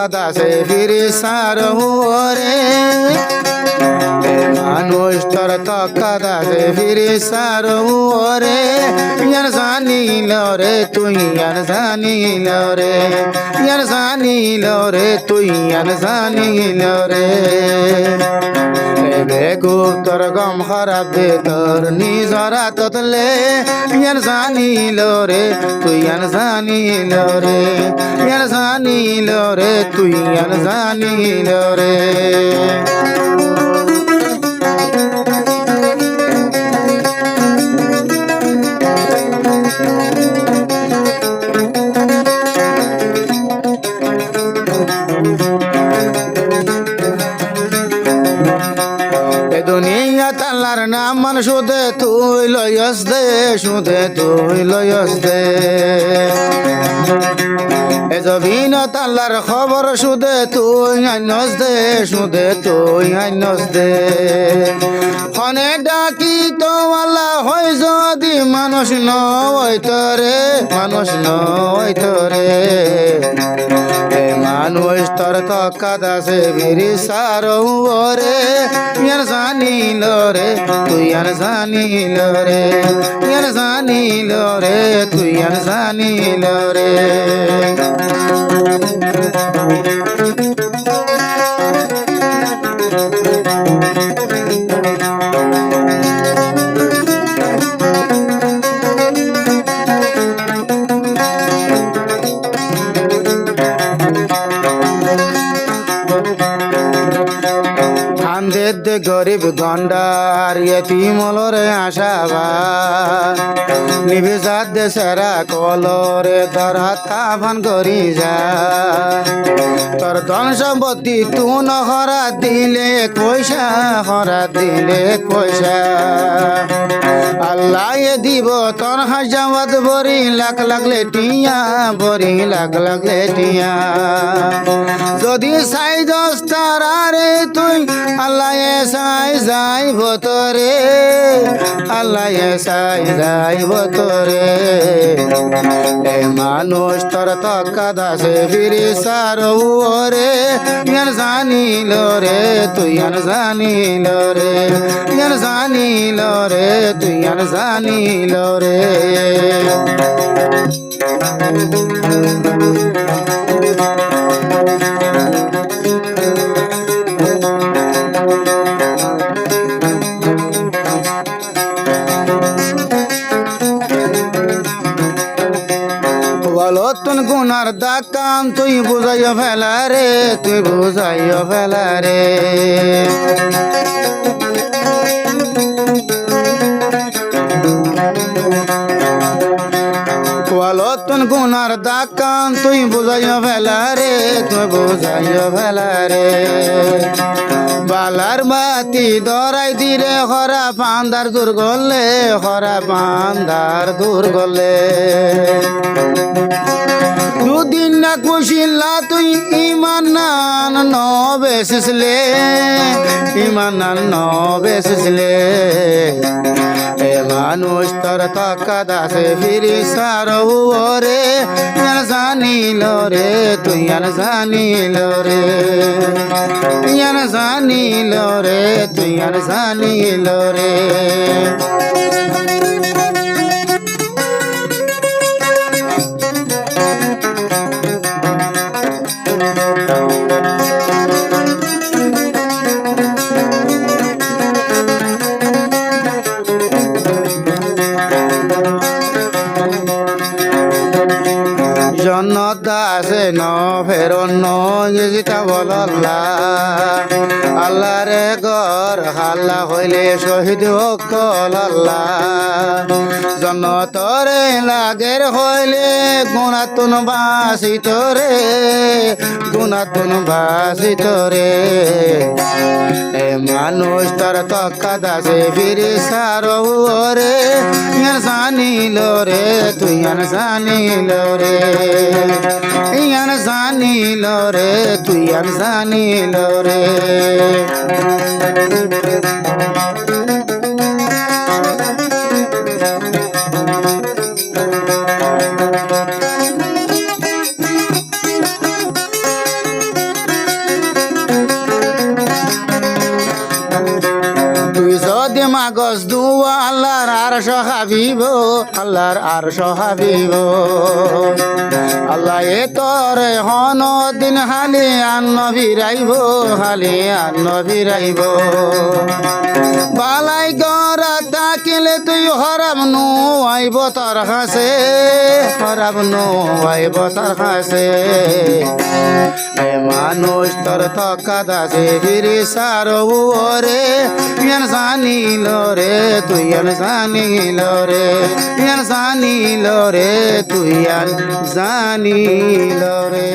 কাদাসে ফিরে সারে মানুষ তোর তো কাদাসে ফিরে সারে ইয়ার জানিল রে তুই ইয়ার জানিল রে ইয়ার জানিল রে তুই ইয়ার জানিল রে বেগুব তোর গম খারাপ দে তোর নিজরা ততলে ইয়ার জানিল রে তুই ইয়ার জানিল রে ইয়ার জানিল রে তুই ইয়ার জানিল রে দুনিয়া তাল্লার নাম মান সুদে তুই লয়স দে সুদে তুই লয়স দে এ জবিন তাল্লার খবর সুদে তুই আইনস দে সুদে তুই আইনস দে খনে ডাকি তো আল্লাহ হয় যদি মানুষ নয়ত রে মানুষ নয়ত রে মানুষ তোর তো কাদাসে বিরি সারে ইয়ার জানিল রে তুই ইয়ার জানিল রে ইয়ার জানিল রে তুই ইয়ার জানিল রে দে গরিব গন্ডার এতিমলরে আশাবা নিবে যাত দে সেরা কলরে ধর হাতা ভান করি যা তোর ধন সম্পত্তি তু নহরা দিলে পয়সা হরা দিলে পয়সা আল্লাহ দিব তোর হাজাবাদ বরি লাখ লাগলে টিয়া বরি লাখ লাগলে টিয়া যদি সাই দস্তারা রে তুই আল্লাহ সাই যাইব তোরে আল্লাহ সাই যাইব তোরে এ মানুষ তোর তো কাদাসে ফিরে সারে ইয়ার জানিল রে তুই ইয়ার জানিল রে ইয়ার জানিল রে তুই ইয়ার জানিল রে তুন গুনার দাকাম তুই বুঝাইয়া ফেলা রে তুই বুঝাইয়া ফেলা রে তুন গুনার দাকাম তুই বুঝাইয়া ফেলা রে তুই বুঝাইয়া ফেলা রে বালার বাতি দরাই দিরে হরা পান্দার দূর গলে হরা পান্দার দূর গলে দুদিন না কুশিল্লা তুই ইমান নান নবেসলে ইমান নান নবেসলে এ মানুষ তোর তো কাদাসে ফিরি সারে ইয়ার জানিল রে তুই ইয়ার জানিল রে ইয়ার জানিল রে তুই ইয়ার জানিল রে জন্নত আছে ন ফেরন যেটা বল আল্লাহ রে গর হাল্লা হইলে শহীদ কল আল্লাহ জন্নতরে লাগের হইলে গুণাতুন বাসিত রে গুণাতুন বাসিত রে এ মানুষ তার তকাদাসে ফিরে সারে ইয়ার জানিল রে তুই ইয়ার জানিল রে ইয়ার জানিল রে তুই ইয়ার জানিল রে কাগজ দুয়া আল্লাহর আরশ হাবিব আল্লাহর আরশ হাবিব আল্লাহ এ তোরে হন দিন হালি আন্ন ভিরাইব হালি আন্ন ভিরাইব বালাই গরা তাকিলে তুই হরাম নু আইব তার হাসে হরাম নু আইব তার হাসে এ মানুষ তোর থকা দাসে ফিরি সারো রে ইয়ান জানিল রে তুই ইয়ান জানিল রে ইয়ান জানিল রে তুই ইয়ান জানিল রে